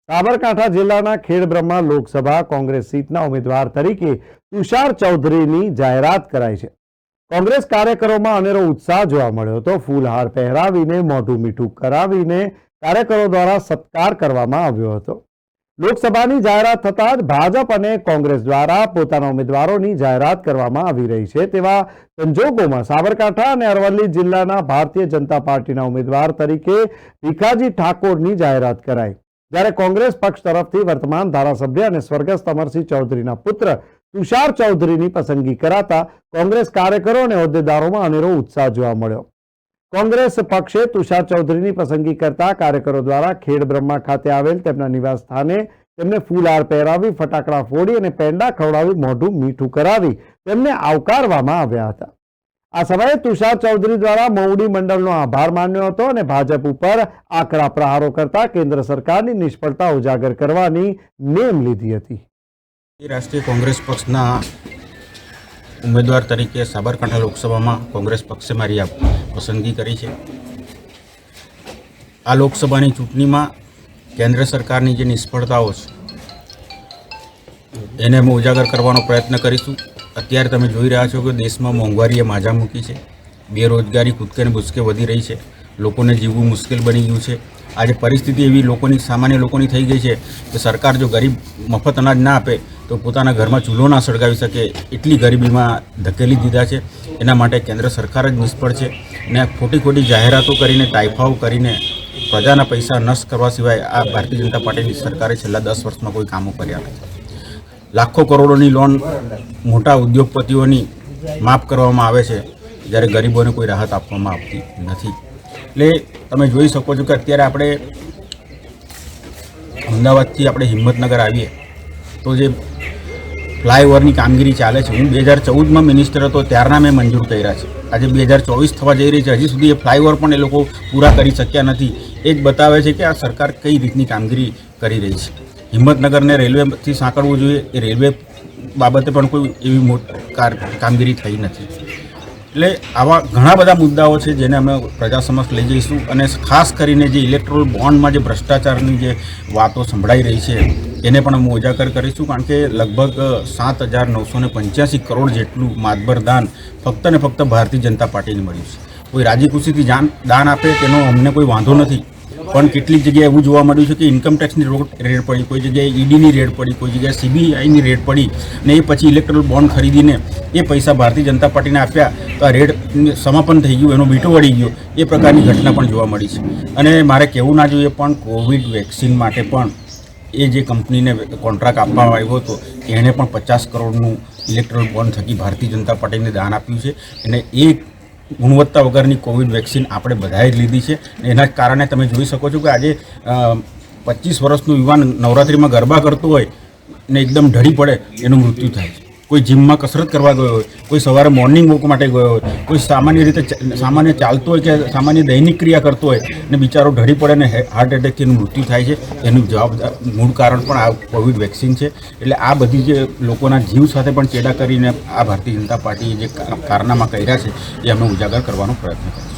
સાબરકાંઠા જિલ્લાના ખેડબ્રહ્મા લોકસભા કોંગ્રેસ સીટના ઉમેદવાર તરીકે તુષાર ચૌધરીની જાહેરાત કરાઈ છે। કોંગ્રેસ કાર્યકરોમાં અનેરો ઉત્સાહ જોવા મળ્યો હતો। ફૂલહાર પહેરાવીને મોઢું મીઠું કરાવીને કાર્યકરો દ્વારા સત્કાર કરવામાં આવ્યો હતો। લોકસભાની જાહેરાત થતાં જ ભાજપ અને કોંગ્રેસ દ્વારા પોતાના ઉમેદવારોની જાહેરાત કરવામાં આવી રહી છે। તેવા સંજોગોમાં સાબરકાંઠા અને અરવલ્લી જિલ્લાના ભારતીય જનતા પાર્ટીના ઉમેદવાર તરીકે ભીખાજી ઠાકોરની જાહેરાત કરાઈ, જ્યારે કોંગ્રેસ પક્ષ તરફથી વર્તમાન ધારાસભ્ય અને સ્વર્ગસ્થ અમરસિંહ ચૌધરીના પુત્ર તુષાર ચૌધરીની પસંદગી કરાતા કોંગ્રેસ કાર્યકરો અને હોદ્દેદારોમાં અનેરો ઉત્સાહ જોવા મળ્યો। કોંગ્રેસ પક્ષે તુષાર ચૌધરીની પસંદગી કરતા કાર્યકરો દ્વારા ખેડબ્રહ્મા ખાતે આવેલ તેમના નિવાસ સ્થાને તેમને ફૂલહાર પહેરાવી, ફટાકડા ફોડી અને પેંડા ખવડાવી મોઢું મીઠું કરાવી તેમને આવકારવામાં આવ્યા હતા। આ સમયે તુષાર ચૌધરી દ્વારા મોવડી મંડળનો આભાર માન્યો હતો અને ભાજપ ઉપર આકરા પ્રહારો કરતા કેન્દ્ર સરકારની નિષ્ફળતા ઉજાગર કરવાની નેમ લીધી હતી। રાષ્ટ્રીય કોંગ્રેસ પક્ષના ઉમેદવાર તરીકે સાબરકાંઠા લોકસભામાં કોંગ્રેસ પક્ષે મારી પસંદગી કરી છે। આ લોકસભાની ચૂંટણીમાં કેન્દ્ર સરકારની જે નિષ્ફળતાઓ છે એને અમે ઉજાગર કરવાનો પ્રયત્ન કરીશું। અત્યારે તમે જોઈ રહ્યા છો કે દેશમાં મોંઘવારીએ માજા મૂકી છે, બેરોજગારી કૂદકે ને ભૂસકે વધી રહી છે, લોકોને જીવવું મુશ્કેલ બની ગયું છે। આજે પરિસ્થિતિ એવી સામાન્ય લોકોની થઈ ગઈ છે કે સરકાર જો ગરીબ મફત અનાજ ના આપે તો પોતાના ઘરમાં ચૂલો ના સળગાવી શકે એટલી ગરીબીમાં ધકેલી દીધા છે। એના માટે કેન્દ્ર સરકાર જ નિષ્ફળ છે અને ખોટી જાહેરાતો કરીને, તાઇફાઓ કરીને પ્રજાના પૈસા નષ્ટ કરવા સિવાય આ ભારતીય જનતા પાર્ટીની સરકારે છેલ્લા 10 વર્ષમાં કોઈ કામો કર્યા નથી। લાખો કરોડોની લોન મોટા ઉદ્યોગપતિઓની માફ કરવામાં આવે છે, જ્યારે ગરીબોને કોઈ રાહત આપવામાં આવતી નથી। એટલે તમે જોઈ શકો છો કે અત્યારે આપણે અમદાવાદથી આપણે હિંમતનગર આવીએ તો જે ફ્લાયઓવરની કામગીરી ચાલે છે, હું 2014માં મિનિસ્ટર હતો ત્યારના મેં મંજૂર કર્યા છે। આજે 2024 થવા જઈ રહી છે, હજી સુધી એ ફ્લાયઓવર પણ એ લોકો પૂરા કરી શક્યા નથી। એ જ બતાવે છે કે આ સરકાર કઈ રીતની કામગીરી કરી રહી છે। હિંમતનગરને રેલવેથી સાંકળવું જોઈએ, એ રેલવે બાબતે પણ કોઈ એવી કામગીરી થઈ નથી। એટલે આવા ઘણા બધા મુદ્દાઓ છે જેને અમે પ્રજા સમક્ષ લઈ જઈશું અને ખાસ કરીને જે ઇલેક્ટ્રોલ બોન્ડમાં જે ભ્રષ્ટાચારની જે વાતો સંભળાઈ રહી છે એને પણ અમે ઉજાગર કરીશું, કારણ કે લગભગ 7,985 કરોડ જેટલું માતબર દાન ફક્ત ને ફક્ત ભારતીય જનતા પાર્ટીને મળ્યું છે। કોઈ રાજી ખુશીથી દાન આપે તેનો અમને કોઈ વાંધો નથી, પણ કેટલીક જગ્યાએ એવું જોવા મળ્યું છે કે ઇન્કમટેક્સની રેડ પડી, કોઈ જગ્યાએ ઈડીની રેડ પડી, કોઈ જગ્યાએ CBIની રેડ પડી અને એ પછી ઇલેક્ટ્રોલ બોન્ડ ખરીદીને એ પૈસા ભારતીય જનતા પાર્ટીને આપ્યા તો આ રેડ સમાપન થઈ ગયું, એનો બીટો વળી ગયો, એ પ્રકારની ઘટના પણ જોવા મળી છે। અને મારે કહેવું ના જોઈએ પણ કોવિડ વેક્સિન માટે પણ એ જે કંપનીને કોન્ટ્રાક્ટ આપવામાં આવ્યો હતો એણે પણ 50 કરોડનું ઇલેક્ટ્રોલ બોન્ડ થકી ભારતીય જનતા પાર્ટીને દાન આપ્યું છે અને એ ગુણવત્તા વગરની કોવિડ વેક્સિન આપણે બધાએ જ લીધી છે। એના કારણે તમે જોઈ શકો છો કે આજે 25 વર્ષનું યુવાન નવરાત્રિમાં ગરબા કરતો હોય ને એકદમ ઢળી પડે એનું મૃત્યુ થાય છે। કોઈ જીમમાં કસરત કરવા ગયો હોય, કોઈ સવારે મોર્નિંગ વોક માટે ગયો હોય, કોઈ સામાન્ય ચાલતો હોય કે સામાન્ય દૈનિક ક્રિયા કરતો હોય ને બિચારો ઢળી પડે ને હાર્ટ એટેકથી એનું મૃત્યુ થાય છે। એનું મૂળ કારણ પણ આ કોવિડ વેક્સિન છે। એટલે આ બધી જે લોકોના જીવ સાથે પણ ચેડા કરીને આ ભારતીય જનતા પાર્ટીએ જે કારનામા કર્યા છે એ અમે ઉજાગર કરવાનો પ્રયત્ન કરીશું।